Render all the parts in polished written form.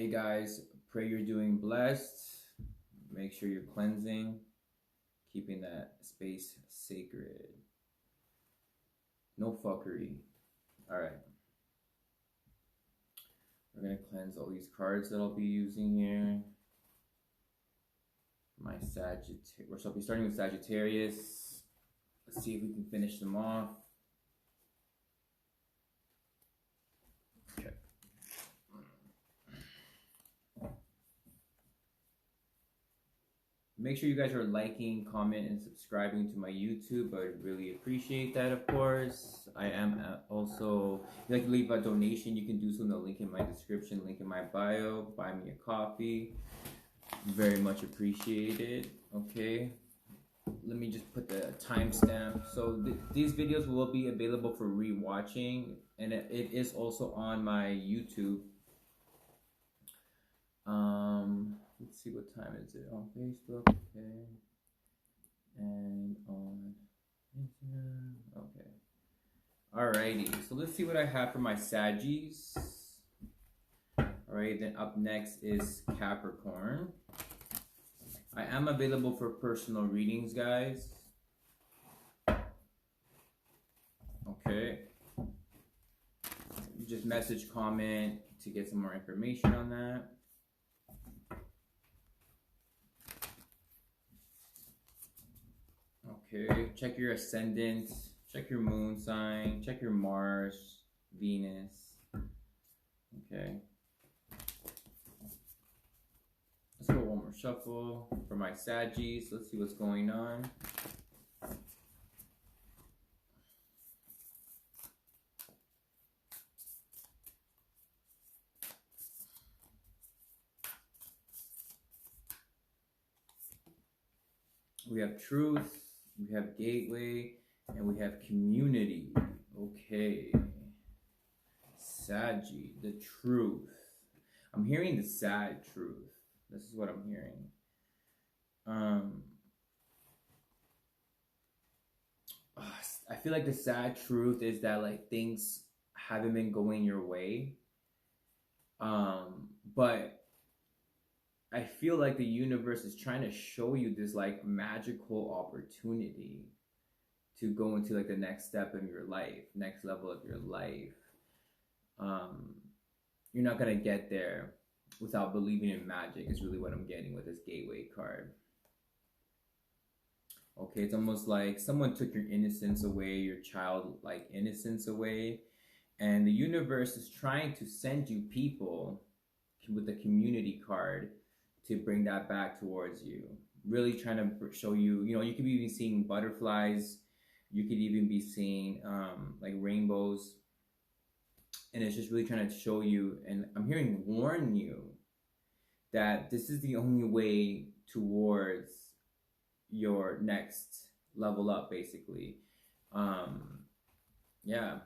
Hey guys, pray you're doing blessed. Make sure you're cleansing, keeping that space sacred. No fuckery. Alright. We're going to cleanse all these cards that I'll be using here. My Sagittarius. So I'll be starting with Sagittarius. Let's see if we can finish them off. Okay. Make sure you guys are liking, comment, and subscribing to my YouTube. I really appreciate that, of course. I am also, if you'd like to leave a donation, you can do so in the link in my description, link in my bio. Buy me a coffee. Very much appreciated. Okay. Let me just put the timestamp. So these videos will be available for rewatching, and it is also on my YouTube. Let's see, what time is it on Facebook? Okay, and on Instagram. Okay. Alrighty. So let's see what I have for my Saggies. Alright. Then up next is Capricorn. I am available for personal readings, guys. Okay. Just message, comment to get some more information on that. Okay. Check your ascendant. Check your moon sign. Check your Mars, Venus. Okay. Let's go one more shuffle for my Saggies. Let's see what's going on. We have truth, we have gateway, and we have community. Okay. Saggy, the truth. I'm hearing the sad truth. This is what I'm hearing. I feel like the sad truth is that like things haven't been going your way. But I feel like the universe is trying to show you this like magical opportunity to go into like the next step in your life, next level of your life. You're not gonna get there without believing in magic is really what I'm getting with this gateway card. Okay, it's almost like someone took your innocence away, your childlike innocence away, and the universe is trying to send you people with the community card to bring that back towards you. Really trying to show you, you know, you could be even seeing butterflies, you could even be seeing like rainbows, and it's just really trying to show you, and I'm hearing warn you that this is the only way towards your next level up, basically. Yeah.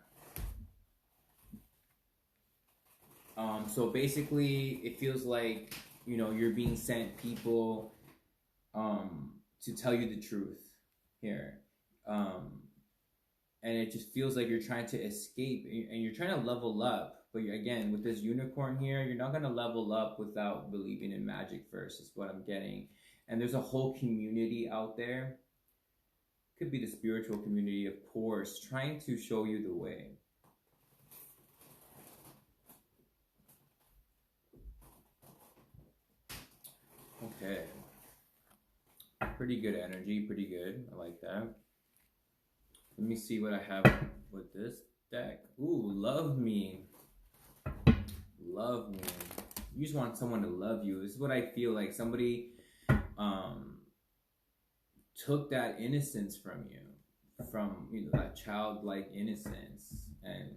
So basically it feels like, you know, you're being sent people to tell you the truth here. And it just feels like you're trying to escape and you're trying to level up. But again, with this unicorn here, you're not going to level up without believing in magic first, is what I'm getting. And there's a whole community out there. Could be the spiritual community, of course, trying to show you the way. Okay. Pretty good energy, pretty good. I like that. Let me see what I have with this deck. Ooh, love me. Love me. You just want someone to love you. This is what I feel like. Somebody took that innocence from you, from, you know, that childlike innocence, and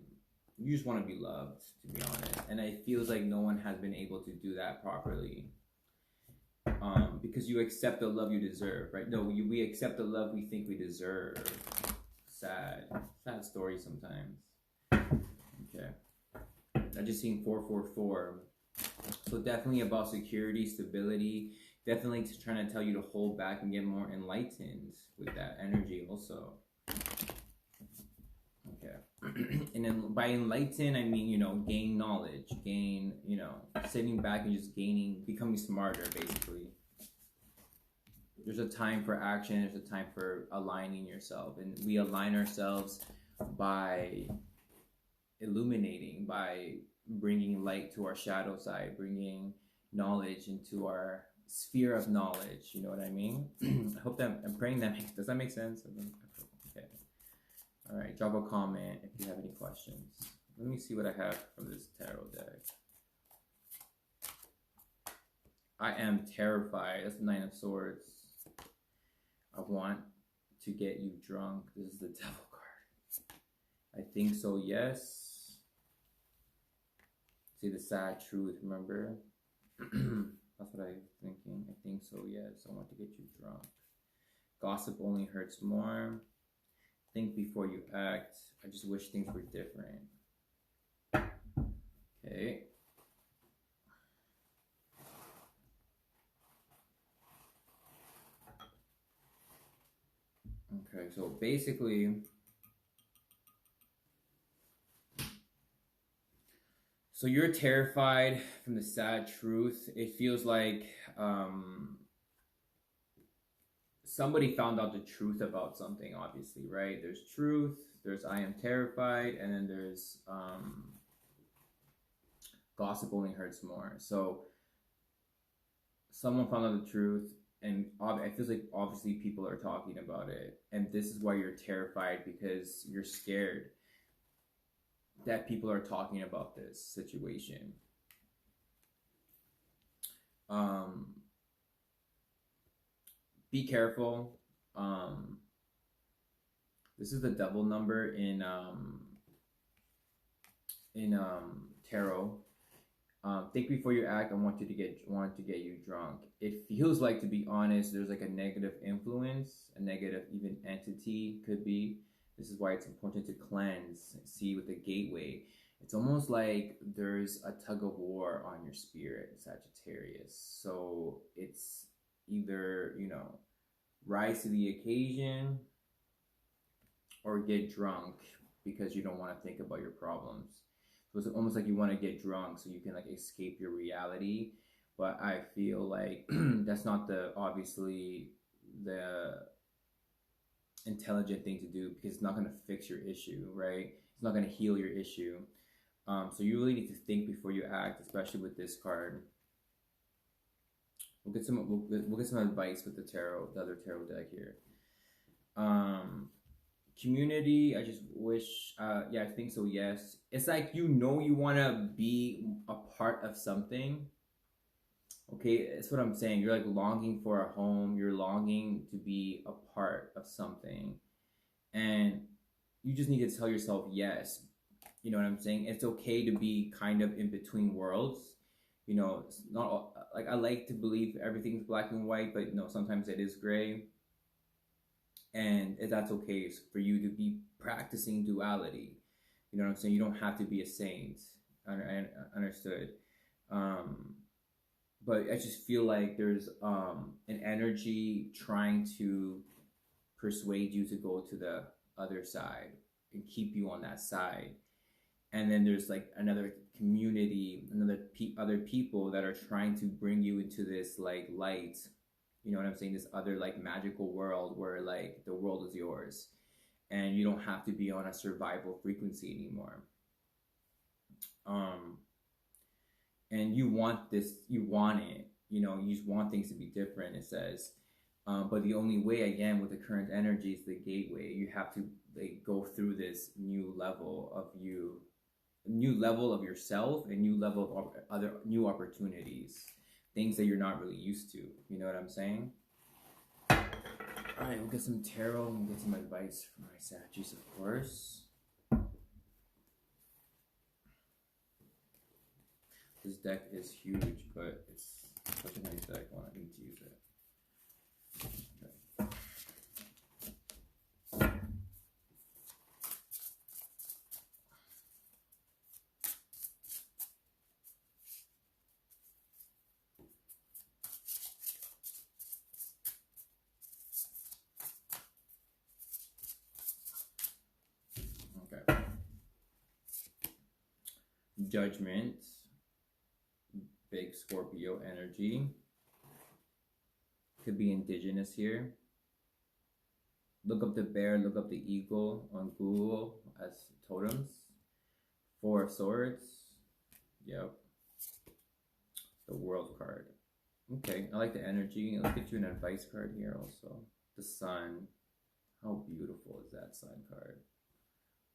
you just want to be loved, to be honest. And it feels like no one has been able to do that properly. Because you accept the love you deserve, right? No, we accept the love we think we deserve. Sad story sometimes. Okay. I just seen 444. So definitely about security, stability. Definitely trying to tell you to hold back and get more enlightened with that energy also. Okay. And then by enlighten, I mean, you know, gain knowledge, gain, you know, sitting back and just gaining, becoming smarter, basically. There's a time for action, there's a time for aligning yourself. And we align ourselves by illuminating, by bringing light to our shadow side, bringing knowledge into our sphere of knowledge. You know what I mean? I hope that I'm praying that does that make sense? Okay. All right. Drop a comment if you have any questions. Let me see what I have from this tarot deck. I am terrified. That's the Nine of Swords. I want to get you drunk. This is the Devil card. I think so, yes. See the sad truth, remember? That's what I was thinking. I think so, yes. I want to get you drunk. Gossip only hurts more. Think before you act. I just wish things were different. Okay. Okay, so basically, so you're terrified from the sad truth. It feels like somebody found out the truth about something, obviously, right? There's truth, there's I am terrified, and then there's gossip only hurts more. So someone found out the truth, and it feels like obviously people are talking about it, and this is why you're terrified, because you're scared that people are talking about this situation. Be careful. This is the devil number in tarot. Think before you act. I want to get you drunk. It feels like, to be honest, there's like a negative influence, a negative even entity could be. This is why it's important to cleanse. See, with the gateway, it's almost like there's a tug of war on your spirit, Sagittarius. So it's either, you know, rise to the occasion or get drunk because you don't want to think about your problems. So it's almost like you want to get drunk so you can like escape your reality. But I feel like that's not obviously the intelligent thing to do, because it's not going to fix your issue, right? It's not going to heal your issue. So you really need to think before you act, especially with this card. We'll get some advice with the other tarot deck here. Community, I just wish, yeah, I think so, yes. It's like, you know, you want to be a part of something. Okay, that's what I'm saying. You're like longing for a home. You're longing to be a part of something. And you just need to tell yourself yes. You know what I'm saying? It's okay to be kind of in between worlds. You know, it's not like, I like to believe everything's black and white, but you know, sometimes it is gray. And that's okay for you to be practicing duality. You know what I'm saying? You don't have to be a saint. I understood. But I just feel like there's an energy trying to persuade you to go to the other side and keep you on that side. And then there's like another community, other people that are trying to bring you into this like light. You know what I'm saying? This other like magical world where like the world is yours and you don't have to be on a survival frequency anymore. And you want this, you want it, you know, you just want things to be different, it says. But the only way, again, with the current energy is the gateway. You have to like go through this new level of you, new level of yourself, and new level of other new opportunities, things that you're not really used to. You know what I'm saying? All right, we'll get some tarot and get some advice from my Sagis, of course. This deck is huge, but it's such a nice deck. I need to use it. Okay. Judgment, big Scorpio energy. Could be indigenous here. Look up the bear, look up the eagle on Google as totems. Four of Swords. Yep. The World card. Okay, I like the energy. Let's get you an advice card here also. The Sun. How beautiful is that Sun card?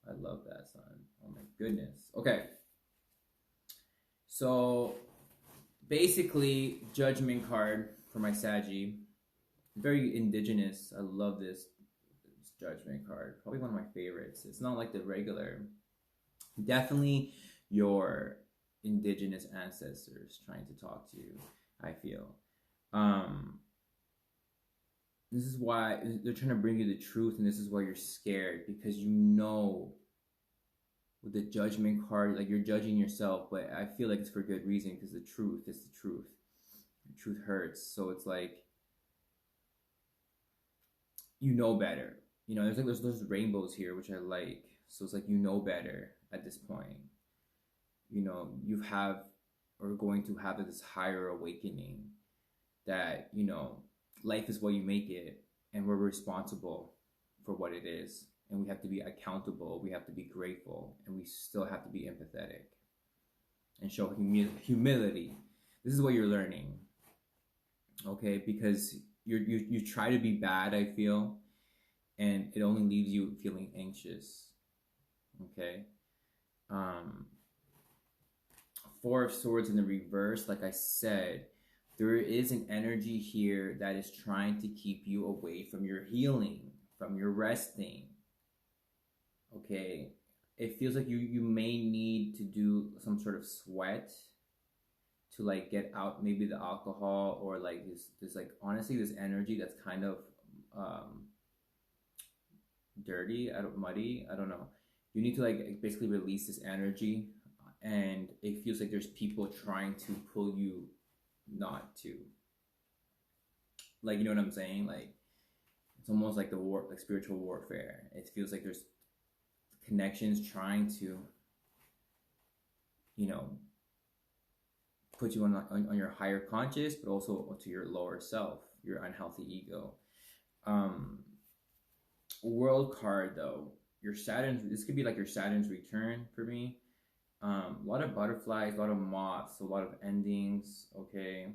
I love that Sun. Oh my goodness. Okay. So basically, Judgment card for my Saggy. Very indigenous. I love this Judgment card. Probably one of my favorites. It's not like the regular. Definitely your indigenous ancestors trying to talk to you, I feel. This is why they're trying to bring you the truth, and this is why you're scared, because you know with the Judgment card, like you're judging yourself, but I feel like it's for good reason, because the truth is the truth. The truth hurts. So it's like, you know better. You know, there's those rainbows here, which I like. So it's like, you know better at this point. You know, you have or going to have this higher awakening that, you know, life is what you make it, and we're responsible for what it is, and we have to be accountable, we have to be grateful, and we still have to be empathetic and show humility. This is what you're learning, okay? Because you try to be bad, I feel, and it only leaves you feeling anxious, okay? Four of Swords in the reverse, like I said, there is an energy here that is trying to keep you away from your healing, from your resting. Okay, it feels like you may need to do some sort of sweat to like get out maybe the alcohol, or like this like honestly this energy that's kind of dirty, muddy, I don't know. You need to like basically release this energy, and it feels like there's people trying to pull you not to. Like, you know what I'm saying? Like, it's almost like the war, like spiritual warfare. It feels like there's connections trying to, you know, put you on your higher conscious, but also to your lower self, your unhealthy ego. World card though, your Saturn, this could be like your Saturn's return for me. A lot of butterflies, a lot of moths, a lot of endings, okay?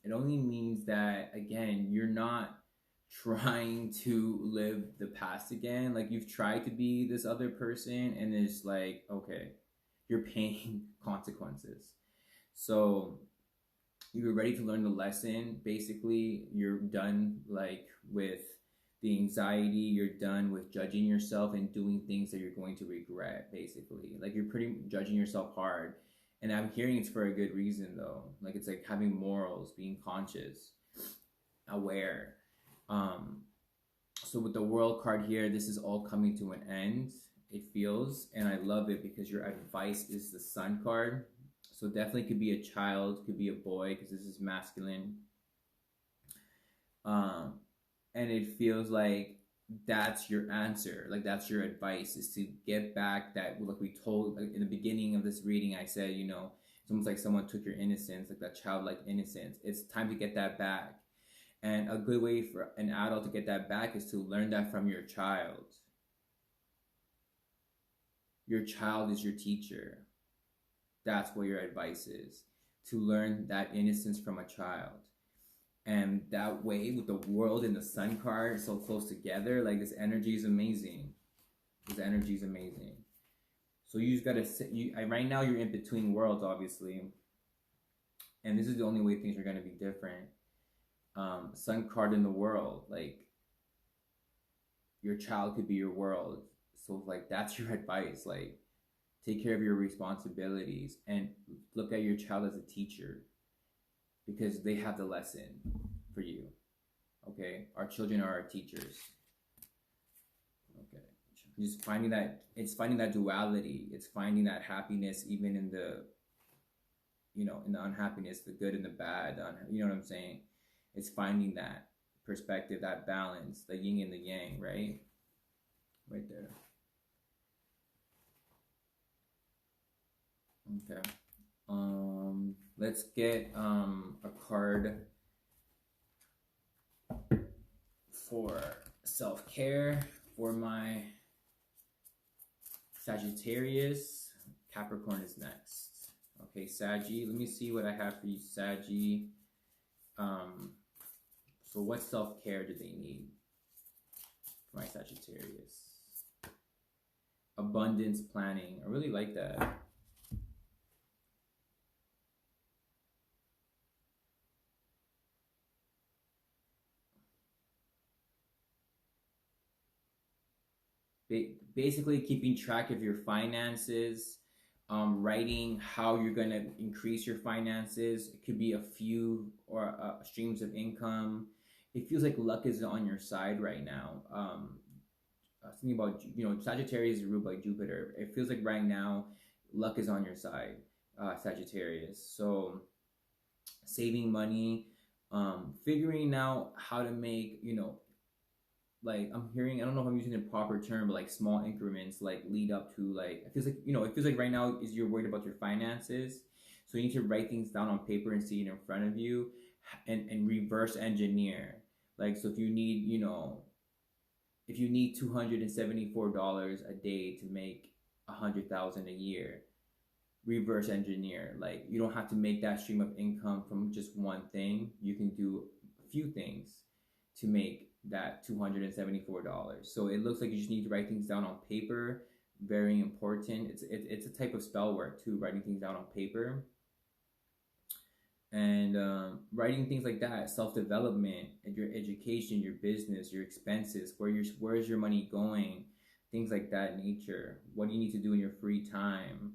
It only means that, again, you're not trying to live the past again. Like, you've tried to be this other person, and it's like, okay, you're paying consequences. So you're ready to learn the lesson. Basically, you're done like with the anxiety, you're done with judging yourself and doing things that you're going to regret, basically. Like, you're pretty judging yourself hard. And I'm hearing it's for a good reason though. Like, it's like having morals, being conscious, aware. So with the World card here, this is all coming to an end, it feels, and I love it because your advice is the Sun card. So definitely could be a child, could be a boy, because this is masculine. And it feels like that's your answer, like that's your advice, is to get back that, like we told like in the beginning of this reading, I said, you know, it's almost like someone took your innocence, like that childlike innocence. It's time to get that back. And a good way for an adult to get that back is to learn that from your child. Your child is your teacher. That's what your advice is, to learn that innocence from a child. And that way, with the World and the Sun card so close together, like this energy is amazing. This energy is amazing. So you just gotta sit. Right now you're in between worlds, obviously, and this is the only way things are gonna be different. Sun card in the World, like your child could be your world. So like that's your advice. Like, take care of your responsibilities and look at your child as a teacher, because they have the lesson for you. Okay, our children are our teachers. Okay, just finding that, it's finding that duality. It's finding that happiness even in the, you know, in the unhappiness, the good and the bad. You know what I'm saying? It's finding that perspective, that balance, the yin and the yang, right? Right there. Okay. Let's get a card for self-care for my Sagittarius. Capricorn is next. Okay, Saggy. Let me see what I have for you, Saggy. So what self-care do they need for my Sagittarius? Abundance planning. I really like that. Basically keeping track of your finances, writing how you're going to increase your finances. It could be a few or streams of income. It feels like luck is on your side right now. Thinking about, Sagittarius is ruled by Jupiter. It feels like right now luck is on your side, Sagittarius. So saving money, figuring out how to make, like I'm hearing, I don't know if I'm using the proper term, but like small increments, like lead up to, like, it feels like right now is you're worried about your finances. So you need to write things down on paper and see it in front of you, and reverse engineer. Like, so if you need, $274 a day to make 100,000 a year, reverse engineer. Like, you don't have to make that stream of income from just one thing. You can do a few things to make that $274. So it looks like you just need to write things down on paper. Very important. It's a type of spell work too, writing things down on paper. And writing things like that, self-development, and your education, your business, your expenses, where's your money going, things like that nature. What do you need to do in your free time?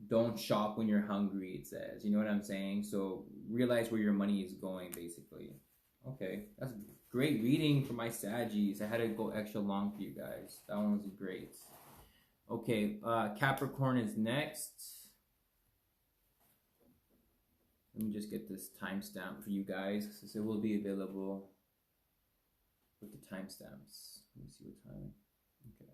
Don't shop when you're hungry, it says. You know what I'm saying? So realize where your money is going, basically. Okay, that's great reading for my Saggies. I had to go extra long for you guys. That one was great. Okay, Capricorn is next. Let me just get this timestamp for you guys, because it will be available with the timestamps. Let me see what time. Okay.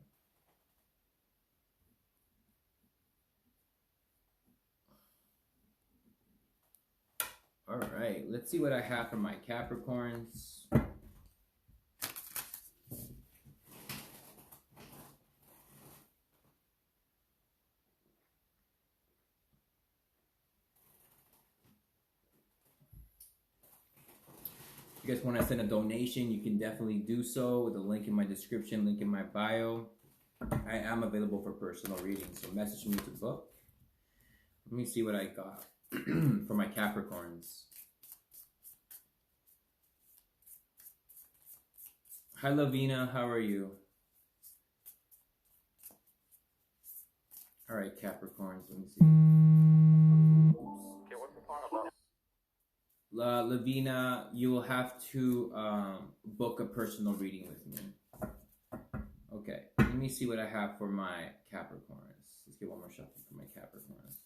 All right, let's see what I have for my Capricorns. If you guys want to send a donation, you can definitely do so with the link in my description, link in my bio. I am available for personal readings, so message me to book. Let me see what I got for my Capricorns. Hi, Lavina. How are you? All right, Capricorns. Let me see. Okay, what's the song about? Lavina, you will have to book a personal reading with me. Okay, let me see what I have for my Capricorns. Let's get one more shuffle for my Capricorns.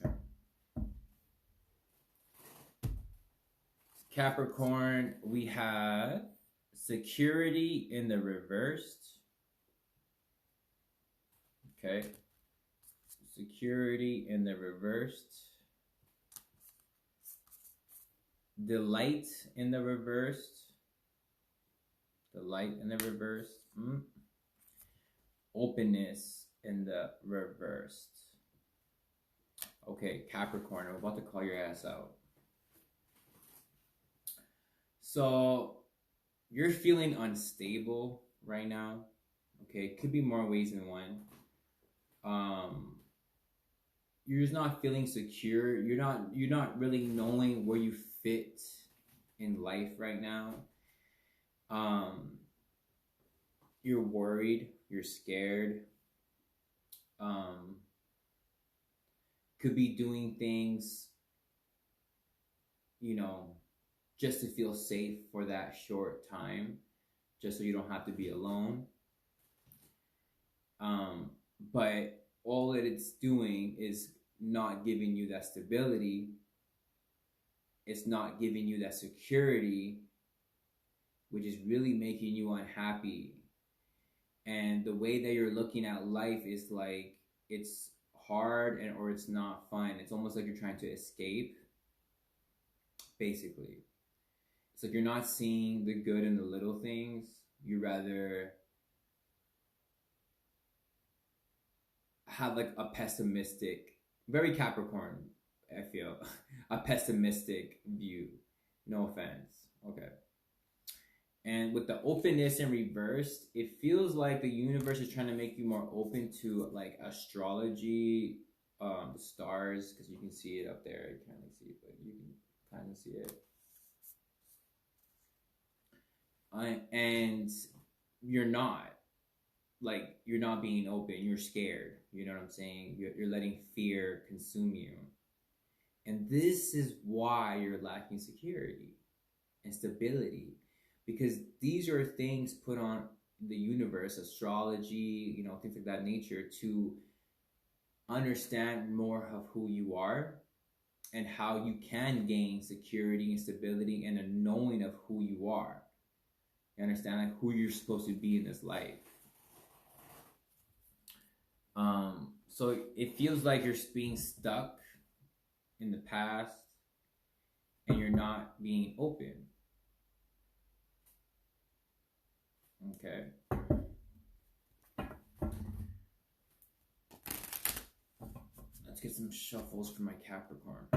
Okay. Capricorn, we have security in the reversed. Okay. Security in the reversed. Delight in the reversed. Delight in the reversed. Openness in the reversed. Okay, Capricorn, I'm about to call your ass out. So you're feeling unstable right now. Okay, it could be more ways than one. You're just not feeling secure. You're not really knowing where you fit in life right now. You're worried, you're scared. Could be doing things, just to feel safe for that short time, just so you don't have to be alone. But all that it's doing is not giving you that stability. It's not giving you that security, which is really making you unhappy. And the way that you're looking at life is like it's hard and or it's not fun. It's almost like you're trying to escape, basically. It's like you're not seeing the good in the little things. You rather have like a pessimistic, very Capricorn, I feel, a pessimistic view. No offense. Okay. And with the openness in reversed, it feels like the universe is trying to make you more open to like astrology, the stars, because you can see it up there. You can't really see it, but you can kind of see it. And you're not being open. You're scared. You know what I'm saying? You're letting fear consume you. And this is why you're lacking security and stability, because these are things put on the universe, astrology, things like that nature, to understand more of who you are and how you can gain security and stability and a knowing of who you are. You understand, like, who you're supposed to be in this life. So it feels like you're being stuck in the past and you're not being open. Okay. Let's get some shuffles for my Capricorn.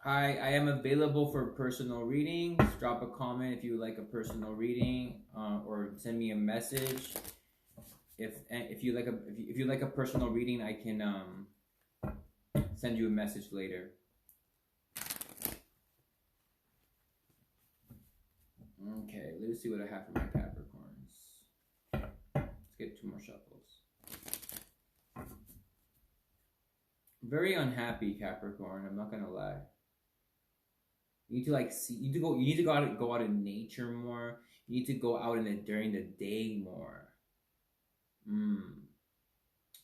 Hi, I am available for personal readings. Drop a comment if you would like a personal reading, or send me a message. If you like a personal reading, I can send you a message later. Okay, let's see what I have for my Capricorns. Let's get 2 more shuffles. Very unhappy Capricorn, I'm not gonna lie. You need to like see. You need to go out in nature more. You need to go out during the day more.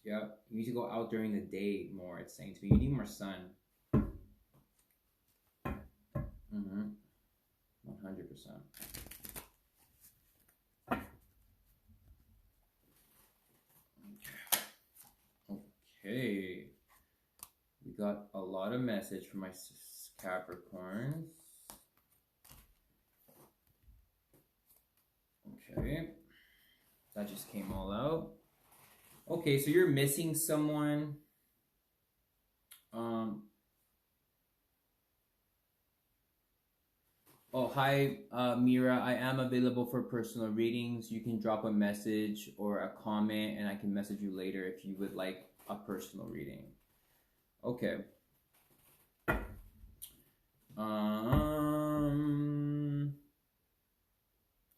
Yep. You need to go out during the day more. It's saying to me, you need more sun. 100%. Okay. We got a lot of message from my Capricorns. Okay, that just came all out. Okay, so you're missing someone. Oh, hi, Mira. I am available for personal readings. You can drop a message or a comment, and I can message you later if you would like a personal reading. Okay.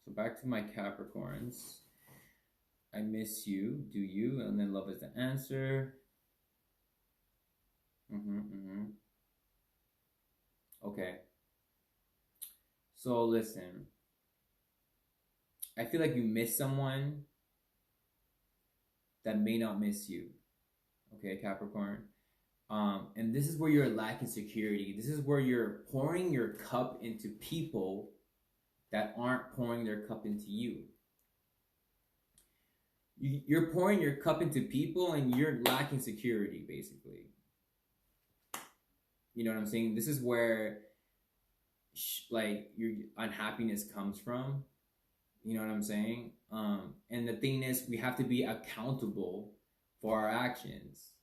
So back to my Capricorns. I miss you, do you? And then love is the answer. Okay. So listen. I feel like you miss someone that may not miss you. Okay, Capricorn. And this is where you're lacking security. This is where you're pouring your cup into people that aren't pouring their cup into you. You're pouring your cup into people and you're lacking security, basically. You know what I'm saying? This is where like your unhappiness comes from. You know what I'm saying? And the thing is, we have to be accountable for our actions.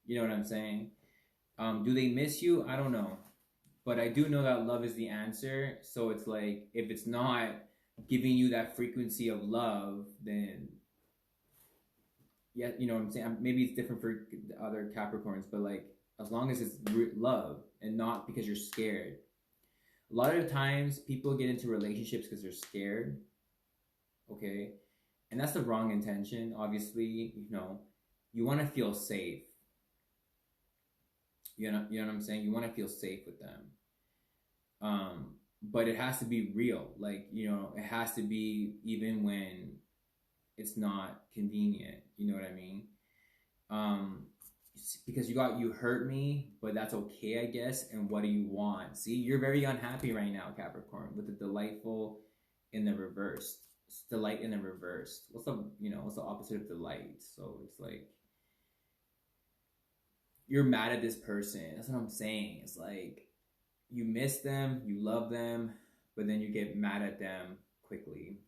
You know what I'm saying? Do they miss you? I don't know. But I do know that love is the answer. So it's like, if it's not giving you that frequency of love, then yeah, you know what I'm saying? Maybe it's different for the other Capricorns, but like, as long as it's love and not because you're scared. A lot of the times people get into relationships because they're scared. Okay. And that's the wrong intention. Obviously, you want to feel safe. You know what I'm saying? You want to feel safe with them. But it has to be real. Like, it has to be even when it's not convenient. You know what I mean? because you hurt me, but that's okay, I guess. And what do you want? See, you're very unhappy right now, Capricorn, with the delightful in the reverse. Delight in the reverse. What's the opposite of delight? So it's like you're mad at this person. That's what I'm saying. It's like you miss them, you love them, but then you get mad at them quickly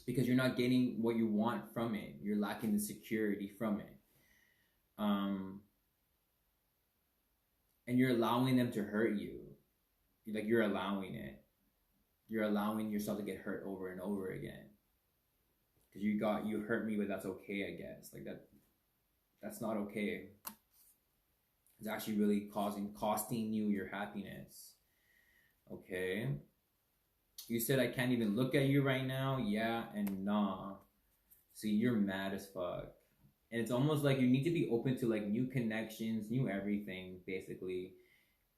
because you're not getting what you want from it. You're lacking the security from it. And you're allowing them to hurt you. Like you're allowing it. You're allowing yourself to get hurt over and over again. Because you hurt me, but that's okay, I guess. Like that's not okay. It's actually really costing you your happiness. Okay. You said I can't even look at you right now. Yeah and nah. See, you're mad as fuck. And it's almost like you need to be open to like new connections, new everything, basically.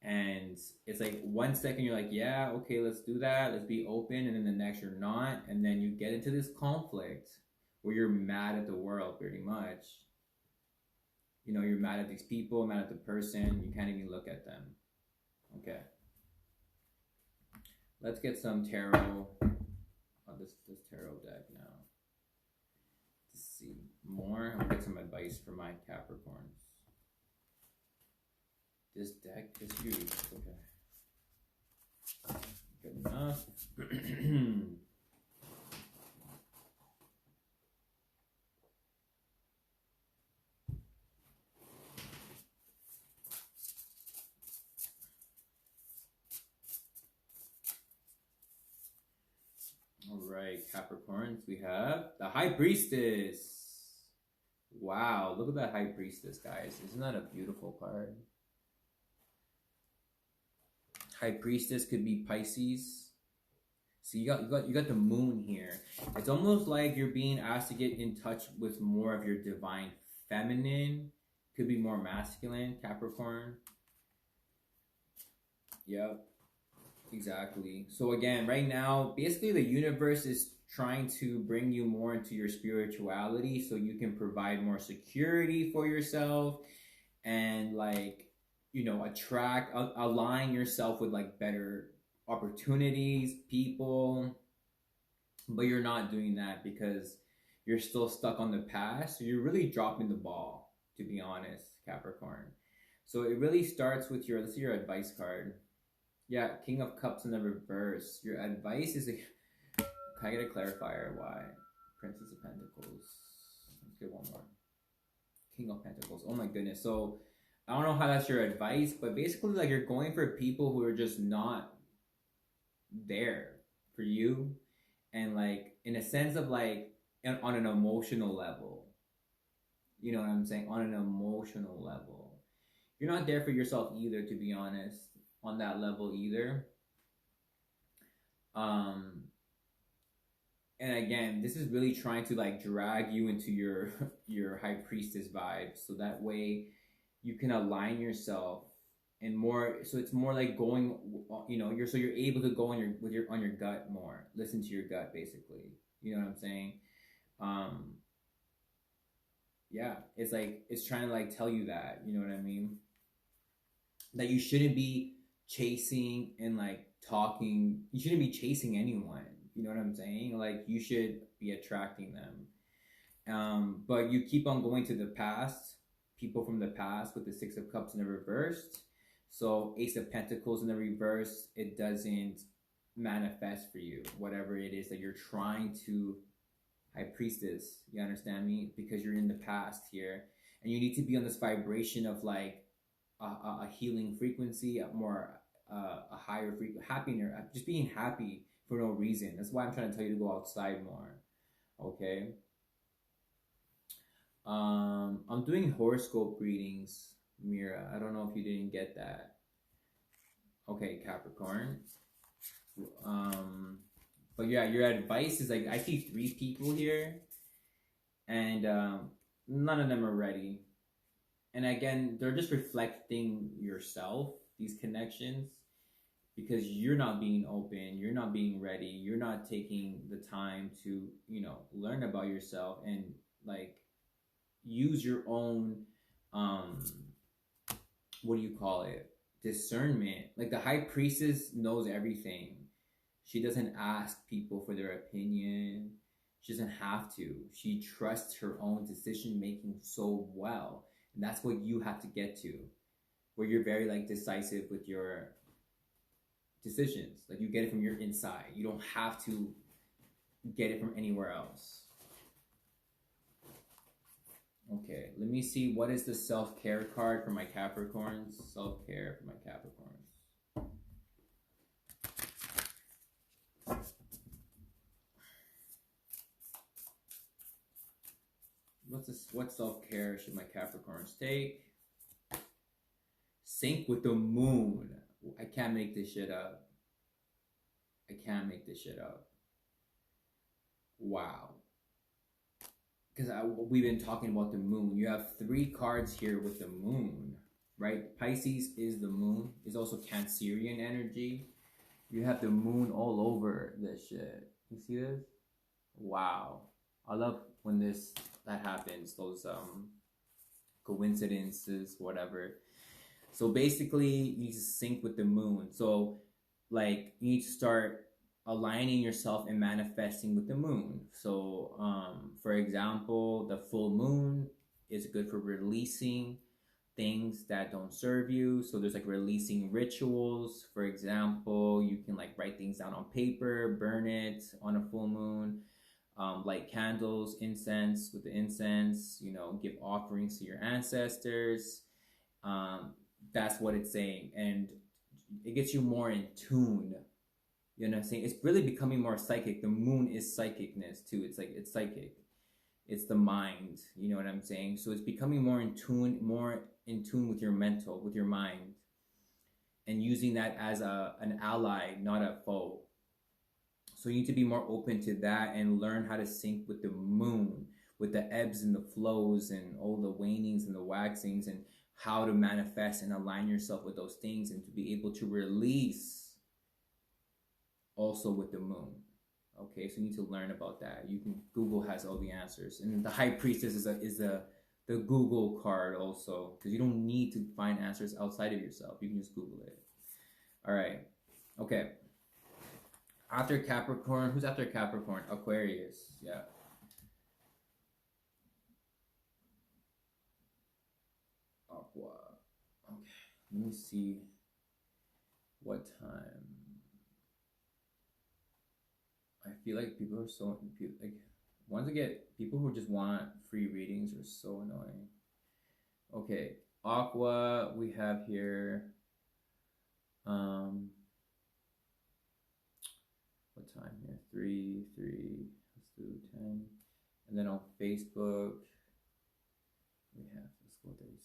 And it's like 1 second you're like, yeah, okay, let's do that. Let's be open. And then the next you're not. And then you get into this conflict where you're mad at the world pretty much. You're mad at these people, mad at the person. You can't even look at them. Okay. Let's get some tarot. This tarot deck now. Let's see more. I'll get some advice for my Capricorns. This deck is huge. Okay. Good enough. All right, Capricorns, we have the High Priestess. Wow, look at that High Priestess, guys. Isn't that a beautiful card? High Priestess could be Pisces. So you got the moon here. It's almost like you're being asked to get in touch with more of your divine feminine. Could be more masculine, Capricorn. Yep. Exactly. So again, right now, basically the universe is trying to bring you more into your spirituality so you can provide more security for yourself and align yourself with like better opportunities, people. But you're not doing that because you're still stuck on the past. So you're really dropping the ball, to be honest, Capricorn. So it really starts with let's see your advice card. Yeah, King of Cups in the reverse. Your advice is can I get a clarifier? Why? Princess of Pentacles. Let's get one more. King of Pentacles. Oh my goodness. So I don't know how that's your advice, but basically like you're going for people who are just not there for you. And like in a sense of like on an emotional level. You know what I'm saying? On an emotional level. You're not there for yourself either, to be honest. On that level either. And again, this is really trying to like drag you into your High Priestess vibe, so that way you can align yourself and more. So it's more like going, you're able to go on your gut more. Listen to your gut, basically. You know what I'm saying? Yeah, it's like it's trying to like tell you that. You know what I mean? That you shouldn't be chasing and like talking. You shouldn't be chasing anyone. You know what I'm saying? Like you should be attracting them. But you keep on going to the past, people from the past with the Six of Cups in the reversed. So Ace of Pentacles in the reverse, it doesn't manifest for you, whatever it is that you're trying to. High Priestess, you understand me? Because you're in the past here. And you need to be on this vibration of like a healing frequency, a higher frequency, happiness, just being happy for no reason. That's why I'm trying to tell you to go outside more. Okay. I'm doing horoscope readings, Mira. I don't know if you didn't get that. Okay, Capricorn. But yeah, your advice is like I see 3 people here, and none of them are ready. And again, they're just reflecting yourself, these connections, because you're not being open, you're not being ready, you're not taking the time to, learn about yourself and like use your own um what do you call it, discernment. Like the high priestess knows everything. She doesn't ask people for their opinion. She doesn't have to. She trusts her own decision making so well. And that's what you have to get to, where you're very like decisive with your decisions. Like you get it from your inside. You don't have to get it from anywhere else. Okay, let me see, what is the self-care card for my Capricorns? Self-care for my Capricorns. What self-care should my Capricorns take? Sync with the moon. I can't make this shit up. I can't make this shit up. Wow. Because we've been talking about the moon. You have 3 cards here with the moon, right? Pisces is the moon. It's also Cancerian energy. You have the moon all over this shit. You see this? Wow. I love when that happens. Those coincidences, whatever. So basically, you need to sync with the moon. So like you need to start aligning yourself and manifesting with the moon. So for example, the full moon is good for releasing things that don't serve you. So there's like releasing rituals. For example, you can like write things down on paper, burn it on a full moon, light candles, incense with the incense, you know, give offerings to your ancestors. That's what it's saying. And it gets you more in tune. You know what I'm saying? It's really becoming more psychic. The moon is psychicness too. It's like, it's psychic. It's the mind. You know what I'm saying? So it's becoming more in tune with your mental, with your mind. And using that as an ally, not a foe. So you need to be more open to that and learn how to sync with the moon, with the ebbs and the flows and all the wanings and the waxings, and how to manifest and align yourself with those things, and to be able to release also with the moon. Okay, so you need to learn about that. You can, Google has all the answers. And the high priestess is the Google card also, because you don't need to find answers outside of yourself. You can just Google it. All right. Okay. After Capricorn, who's after Capricorn? Aquarius. Yeah. Aqua. Okay. Let me see what time. I feel like people are so like, once again, people who just want free readings are so annoying. Okay, Aqua, we have here. What time here? 3. Let's do 10. And then on Facebook, we have, let's go 36.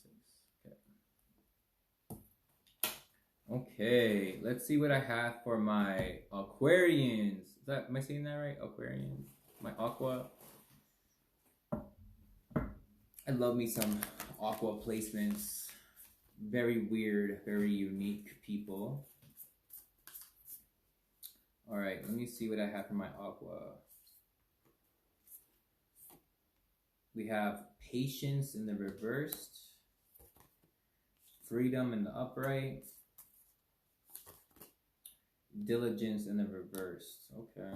Okay, let's see what I have for my Aquarians. Is that, am I saying that right? Aquarians. My Aqua. I love me some Aqua placements. Very weird, very unique people. All right, let me see what I have for my Aqua. We have patience in the reversed, freedom in the upright, diligence in the reversed. Okay.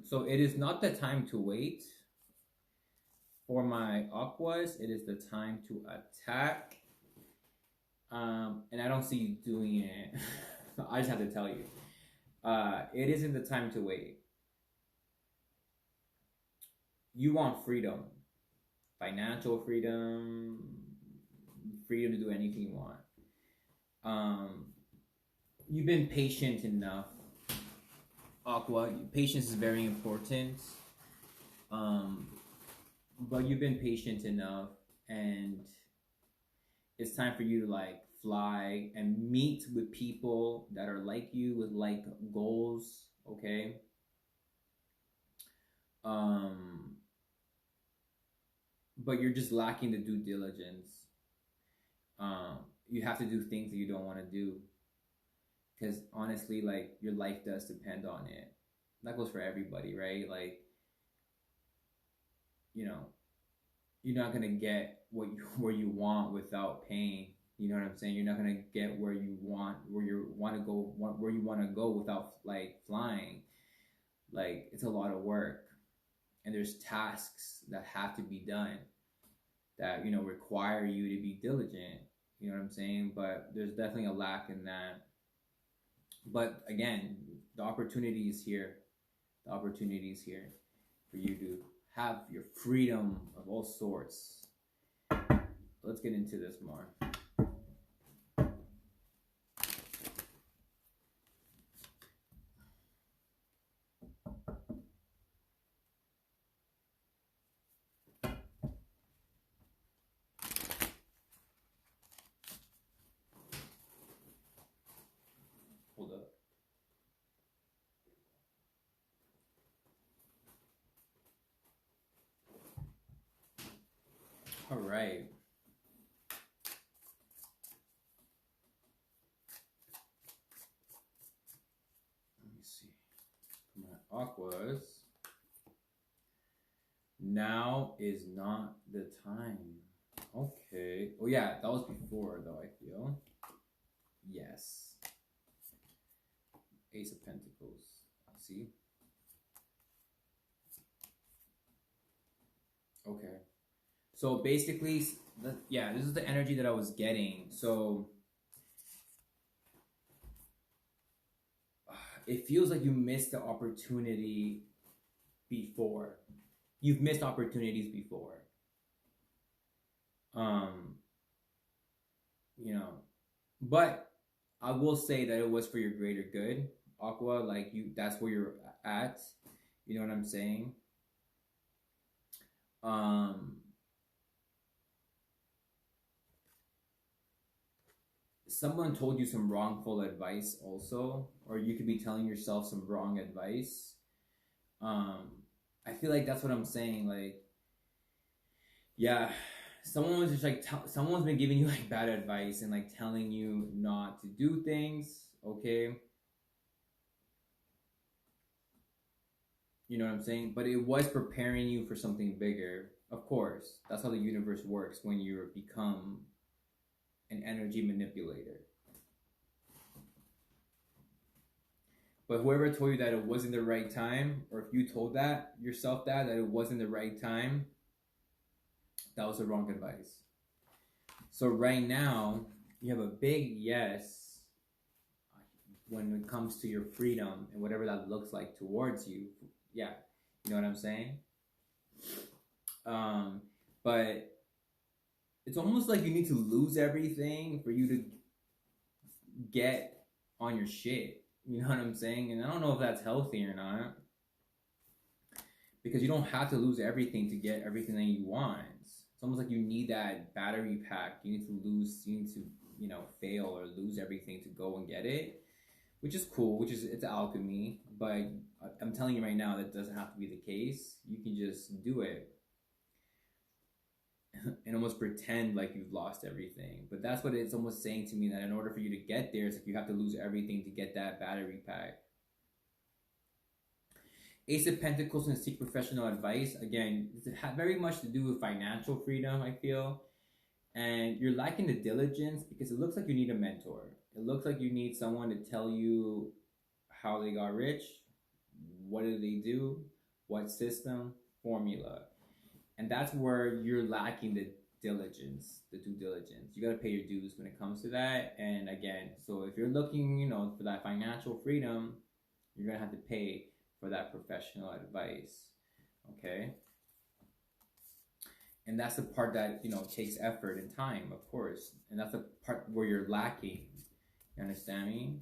So it is not the time to wait. For my Aquas, it is the time to attack. And I don't see you doing it. I just have to tell you. It isn't the time to wait. You want freedom. Financial freedom. Freedom to do anything you want. You've been patient enough. Aqua, patience is very important. But you've been patient enough, and it's time for you to like fly and meet with people that are like you, with like goals. Okay. But you're just lacking the due diligence. You have to do things that you don't want to do. because honestly, like, your life does depend on it. That goes for everybody, right? Like, you know, you're not gonna get where you want without pain. You know what I'm saying? You're not gonna get where you want to go without like flying. Like, it's a lot of work, and there's tasks that have to be done that, you know, require you to be diligent. You know what I'm saying? But there's definitely a lack in that. But again, the opportunity is here. The opportunity is here for you to have your freedom of all sorts. Let's get into this more. Hold up. All right. Let me see. My aquas. Now is not the time. Okay. Oh yeah, that was before though, I feel. Yes. Ace of Pentacles. See? Okay. So basically, yeah, this is the energy that I was getting. So it feels like you missed the opportunity before. You've missed opportunities before. You know, but I will say that it was for your greater good, Aqua. Like, that's where you're at. You know what I'm saying? Someone told you some wrongful advice also, or you could be telling yourself some wrong advice. I feel like that's what I'm saying. Like, yeah, someone was just like, someone's been giving you like bad advice and like telling you not to do things. Okay. You know what I'm saying? But it was preparing you for something bigger. Of course, that's how the universe works when you become an energy manipulator. But whoever told you that it wasn't the right time, or if you told that yourself that it wasn't the right time, that was the wrong advice. So right now, you have a big yes when it comes to your freedom and whatever that looks like towards you. Yeah, you know what I'm saying? But it's almost like you need to lose everything for you to get on your shit. You know what I'm saying? And I don't know if that's healthy or not. Because you don't have to lose everything to get everything that you want. It's almost like you need that battery pack. You need to, you know, fail or lose everything to go and get it. Which is cool, it's alchemy. But I'm telling you right now, that doesn't have to be the case. You can just do it. And almost pretend like you've lost everything. But that's what it's almost saying to me, that in order for you to get there, it's like you have to lose everything to get that battery pack. Ace of Pentacles and seek professional advice. Again, it has very much to do with financial freedom, I feel. And you're lacking the diligence because it looks like you need a mentor. It looks like you need someone to tell you how they got rich, what do they do, what system, formula. And that's where you're lacking the diligence, the due diligence. You got to pay your dues when it comes to that. And again, so if you're looking, you know, for that financial freedom, you're going to have to pay for that professional advice. Okay? And that's the part that, you know, takes effort and time, of course. And that's the part where you're lacking. You understand me?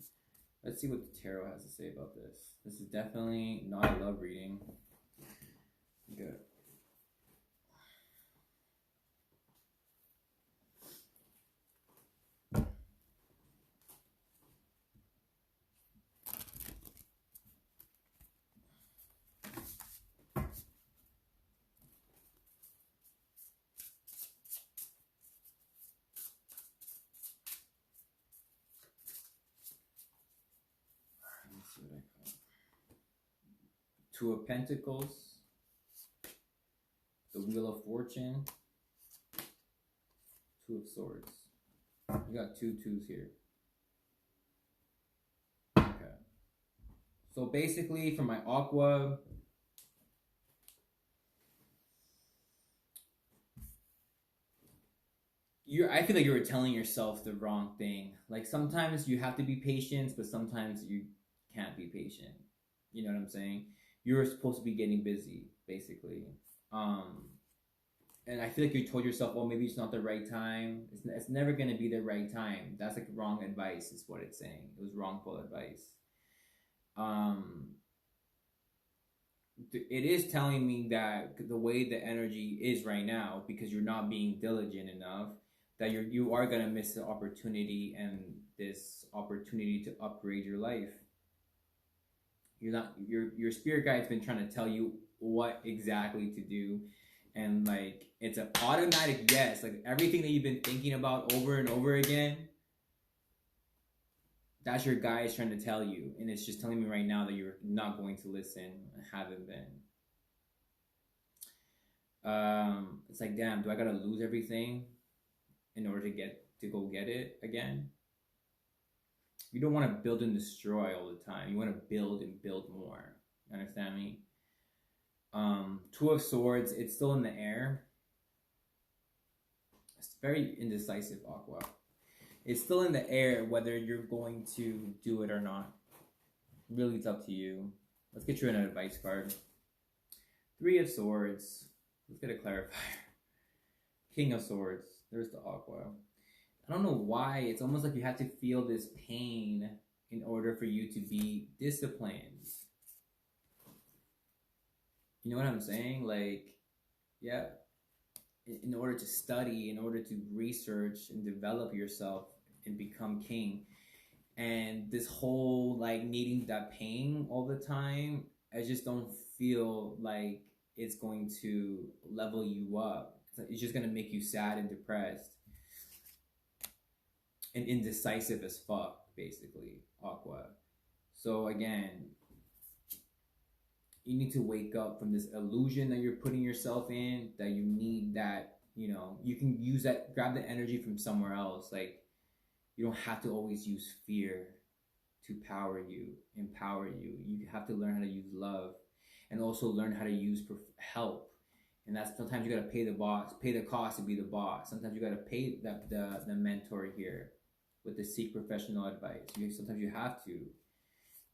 Let's see what the tarot has to say about this. This is definitely not a love reading. Good. what I call it? Two of Pentacles, the Wheel of Fortune, Two of Swords. You got two twos here. Okay. So basically, for my Aqua, I feel like you were telling yourself the wrong thing. Like sometimes you have to be patient, but sometimes you can't be patient. You know what I'm saying? You're supposed to be getting busy, basically. And I feel like you told yourself, well, maybe it's not the right time. It's never going to be the right time. That's like wrong advice is what it's saying. It was wrongful advice. It is telling me that the way the energy is right now, because you're not being diligent enough, that you are going to miss the opportunity and this opportunity to upgrade your life. Your spirit guide's been trying to tell you what exactly to do, and like it's an automatic yes. Like everything that you've been thinking about over and over again, that's your guide trying to tell you, and it's just telling me right now that you're not going to listen, haven't been. It's like, damn, do I gotta lose everything in order to go get it again? You don't want to build and destroy all the time. You want to build and build more. You understand me? Two of Swords, it's still in the air. It's very indecisive, Aqua. It's still in the air whether you're going to do it or not. Really, it's up to you. Let's get you an advice card. Three of Swords. Let's get a clarifier. King of Swords. There's the Aqua. I don't know why. It's almost like you have to feel this pain in order for you to be disciplined. You know what I'm saying? Like, yeah. In order to study, in order to research and develop yourself and become king. And this whole like needing that pain all the time, I just don't feel like it's going to level you up. It's just going to make you sad and depressed. And indecisive as fuck, basically, Aqua. So again, you need to wake up from this illusion that you're putting yourself in, that you need that, you know, you can use that, grab the energy from somewhere else. Like, you don't have to always use fear to empower you. You have to learn how to use love, and also learn how to use help. And that's sometimes you gotta pay the cost to be the boss. Sometimes you gotta pay the mentor here with the seek professional advice. Sometimes you have to.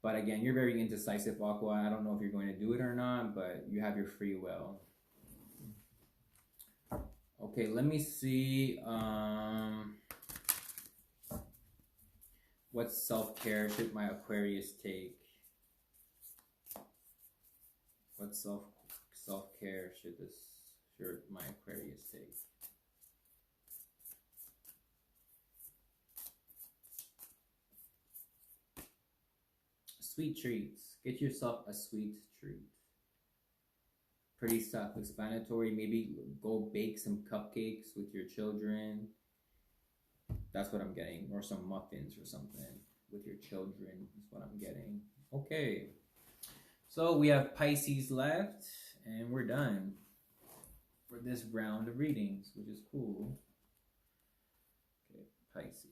But again, you're very indecisive, Aqua. I don't know if you're going to do it or not, but you have your free will. Okay, let me see. What self-care should my Aquarius take? What self-care should my Aquarius take? Sweet treats. Get yourself a sweet treat. Pretty self-explanatory. Maybe go bake some cupcakes with your children. That's what I'm getting. Or some muffins or something with your children is what I'm getting. Okay. So we have Pisces left, and we're done for this round of readings, which is cool. Okay, Pisces.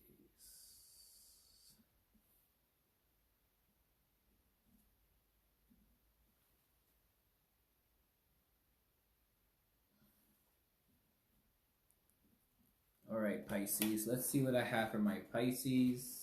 All right, Pisces. Let's see what I have for my Pisces.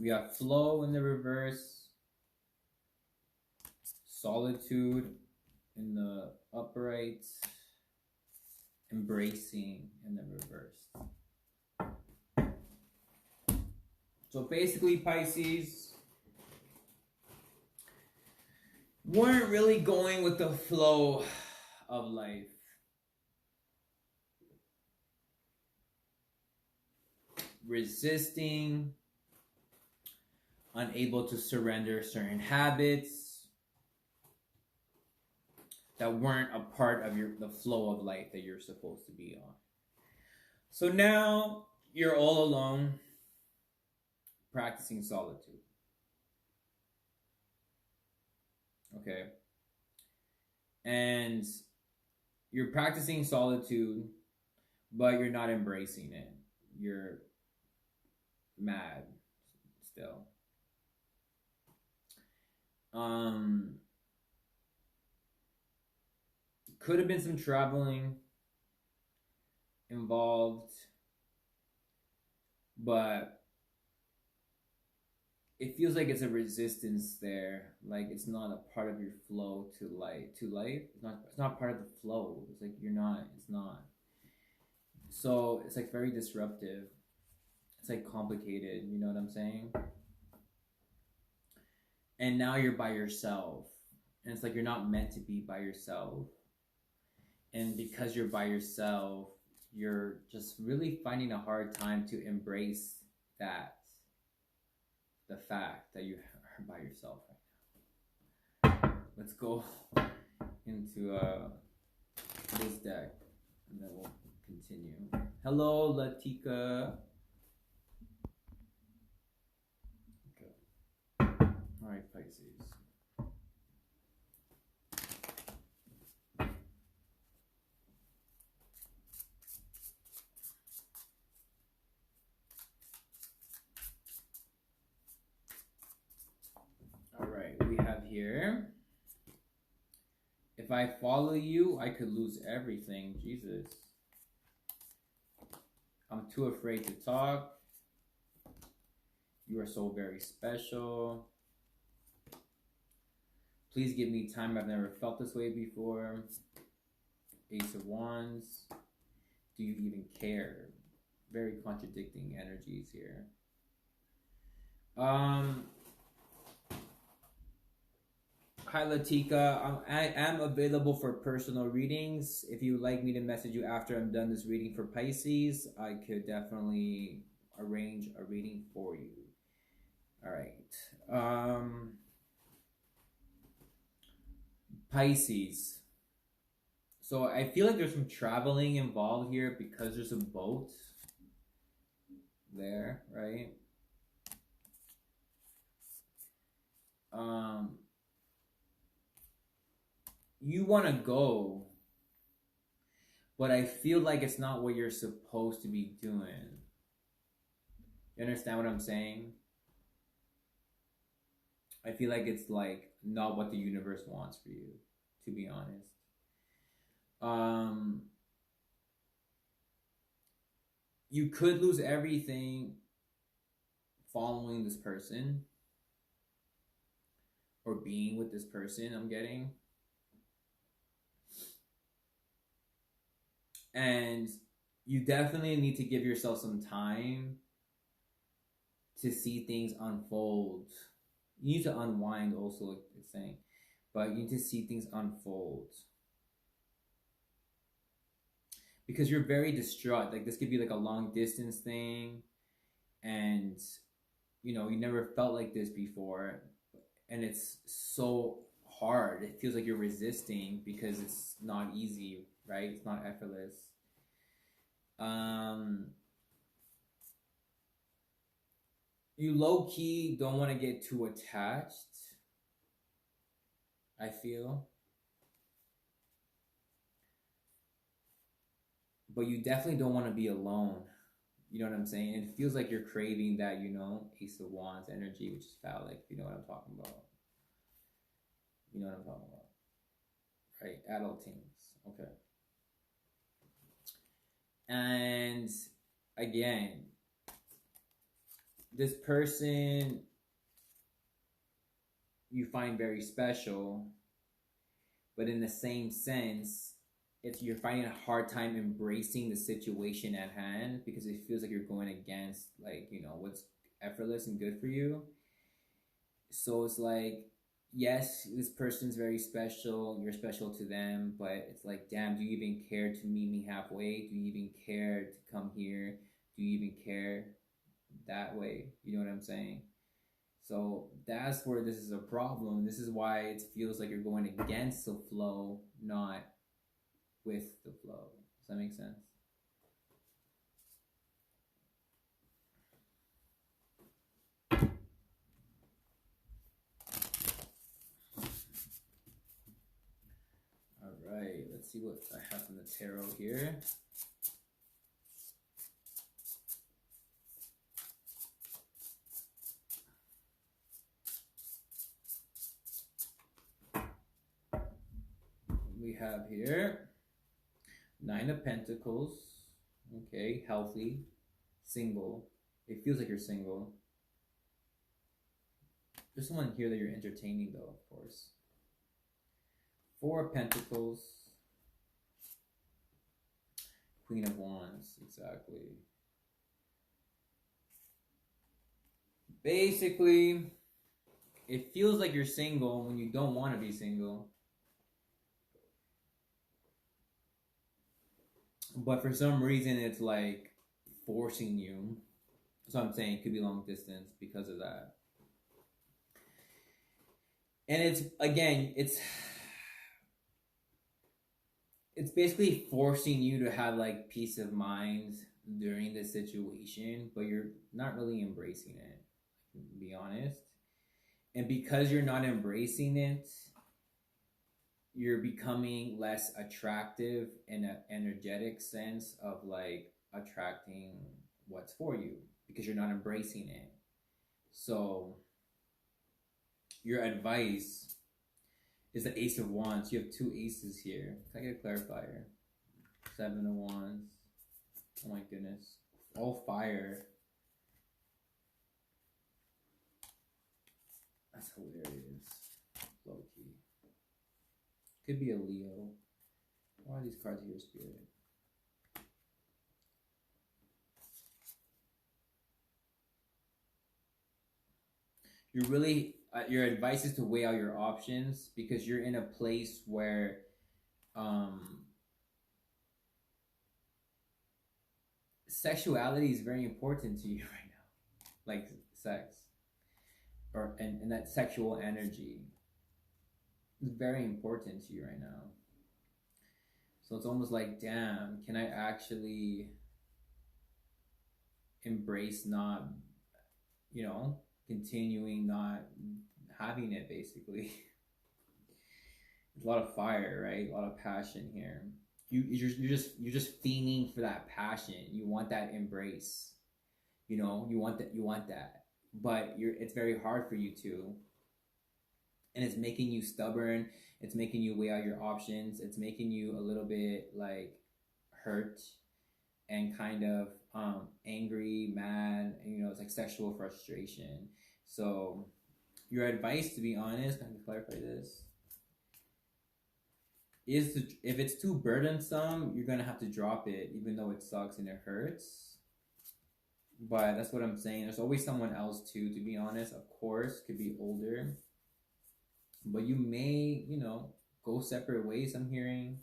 We have flow in the reverse, solitude in the upright, embracing in the reverse. So basically, Pisces weren't really going with the flow of life. Resisting, unable to surrender certain habits that weren't a part of the flow of life that you're supposed to be on. So now you're all alone, practicing solitude. Okay. And you're practicing solitude, but you're not embracing it. You're mad still. Could have been some traveling involved, but it feels like it's a resistance there. Like it's not a part of your flow to life. It's not part of the flow. It's like it's not. So it's like very disruptive. It's like complicated, you know what I'm saying? And now you're by yourself. And it's like you're not meant to be by yourself. And because you're by yourself, you're just really finding a hard time to embrace that. The fact that you are by yourself right now. Let's go into this deck and then we'll continue. Hello, Latika. Okay. All right, Pisces. All right, we have here. If I follow you, I could lose everything. Jesus. I'm too afraid to talk. You are so very special. Please give me time. I've never felt this way before. Ace of Wands. Do you even care? Very contradicting energies here. Hi Latika, I am available for personal readings. If you would like me to message you after I'm done this reading for Pisces, I could definitely arrange a reading for you. All right. Pisces. So I feel like there's some traveling involved here because there's a boat there, right? You want to go, but I feel like it's not what you're supposed to be doing. You understand what I'm saying? I feel like it's like not what the universe wants for you, to be honest. You could lose everything following this person or being with this person, I'm getting. And you definitely need to give yourself some time to see things unfold. You need to unwind also, like it's saying, but you need to see things unfold. Because you're very distraught. Like this could be like a long distance thing. And, you know, you never felt like this before. And it's so hard. It feels like you're resisting because it's not easy, right? It's not effortless. You low-key don't want to get too attached, I feel. But you definitely don't want to be alone. You know what I'm saying? It feels like you're craving that, you know, Ace of Wands energy, which is phallic. You know what I'm talking about. You know what I'm talking about. Right? Adult teens. Okay. And again, this person you find very special, but in the same sense, it's you're finding a hard time embracing the situation at hand because it feels like you're going against, like, you know, what's effortless and good for you. So it's like, yes, this person's very special, you're special to them, but it's like, damn, do you even care to meet me halfway? Do you even care to come here? Do you even care that way? You know what I'm saying? So that's where this is a problem. This is why it feels like you're going against the flow, not with the flow. Does that make sense? All right, let's see what I have from the tarot here. We have here Nine of Pentacles. Okay, healthy, single. It feels like you're single. There's someone here that you're entertaining, though, of course. Four of Pentacles. Queen of Wands, exactly. Basically, it feels like you're single when you don't want to be single. But for some reason, it's like forcing you. So I'm saying it could be long distance because of that. And it's, again, it's basically forcing you to have like peace of mind during this situation, but you're not really embracing it, to be honest. And because you're not embracing it, you're becoming less attractive in an energetic sense of like attracting what's for you because you're not embracing it. So your advice is the Ace of Wands. You have two aces here. Can I get a clarifier? Seven of Wands. Oh my goodness. All fire. That's hilarious. Low key. Could be a Leo. Why are these cards here, Spirit? You're really, your advice is to weigh out your options because you're in a place where sexuality is very important to you right now. Like sex. And that sexual energy is very important to you right now. So it's almost like, damn, can I actually embrace not, you know, continuing not having it, basically? There's a lot of fire, right? A lot of passion here. You're just fiending for that passion. You want that embrace. You know, you want that. But it's very hard for you to. And it's making you stubborn. It's making you weigh out your options. It's making you a little bit like hurt and kind of angry, mad, and, you know, it's like sexual frustration. So your advice, to be honest, I can clarify this, is to, if it's too burdensome, you're gonna have to drop it, even though it sucks and it hurts. But that's what I'm saying. There's always someone else too, to be honest. Of course, could be older, but you may, you know, go separate ways, I'm hearing.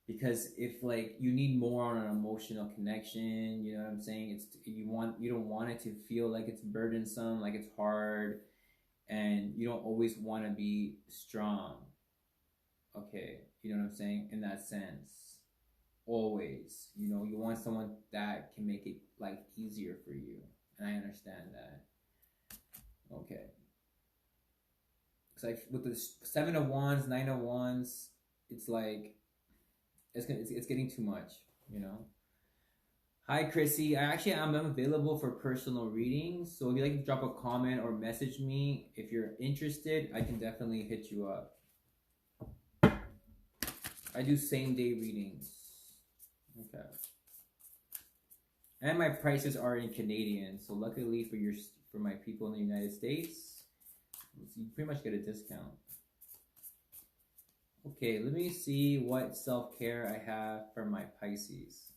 Because if like you need more on an emotional connection, you know what I'm saying? It's you don't want it to feel like it's burdensome, like it's hard, and you don't always want to be strong. Okay, you know what I'm saying? In that sense, always, you know, you want someone that can make it like easier for you, and I understand that. Okay, it's like with the Seven of Wands, Nine of Wands, it's like it's getting too much, you know. Hi, Chrissy. I'm available for personal readings, so if you'd like to drop a comment or message me if you're interested, I can definitely hit you up. I do same day readings. Okay. And my prices are in Canadian, so luckily for my people in the United States, you pretty much get a discount. Okay, let me see what self-care I have for my Pisces.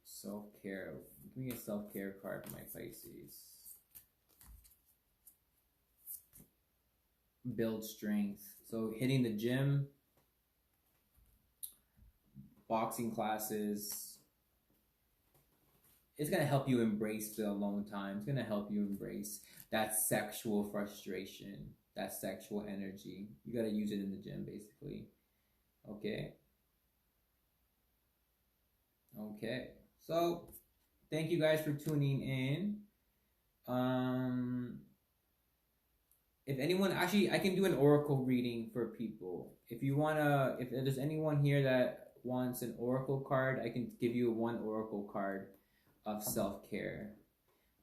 Self-care. Give me a self-care card for my Pisces. Build strength. So hitting the gym, boxing classes. It's going to help you embrace the alone time. It's going to help you embrace that sexual frustration, that sexual energy. You got to use it in the gym, basically. Okay. Okay. So, thank you guys for tuning in. If anyone, actually, I can do an oracle reading for people. If you want to, if there's anyone here that wants an oracle card, I can give you one oracle card of self-care.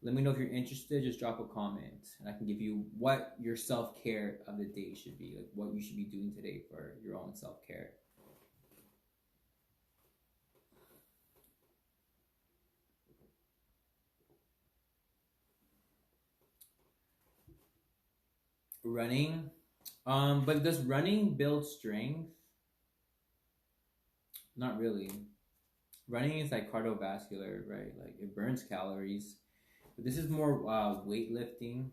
Let me know if you're interested. Just drop a comment and I can give you what your self-care of the day should be, like what you should be doing today for your own self-care. Running, but does running build strength? Not really. Running is like cardiovascular, right? Like it burns calories. But this is more weightlifting,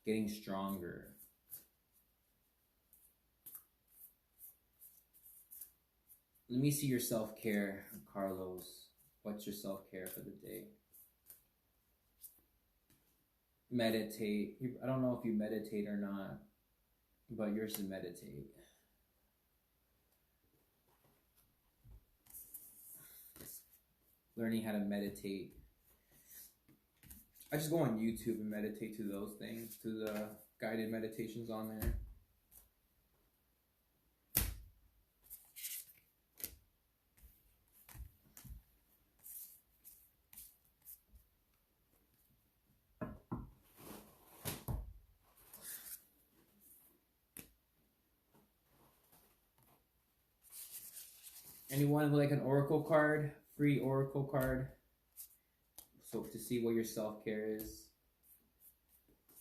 getting stronger. Let me see your self-care, Carlos. What's your self-care for the day? Meditate. I don't know if you meditate or not, but yours is meditate. Learning how to meditate. I just go on YouTube and meditate to those things, to the guided meditations on there. Anyone with like an oracle card? Free oracle card. So to see what your self-care is.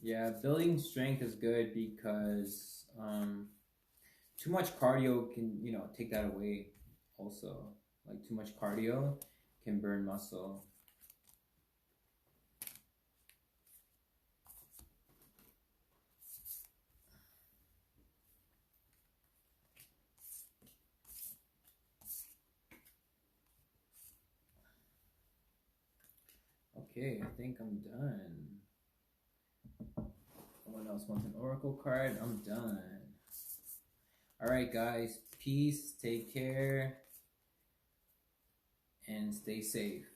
Yeah, building strength is good because too much cardio can, take that away also. Like too much cardio can burn muscle. Okay, I think I'm done. Someone else wants an oracle card? I'm done. Alright guys, peace, take care, and stay safe.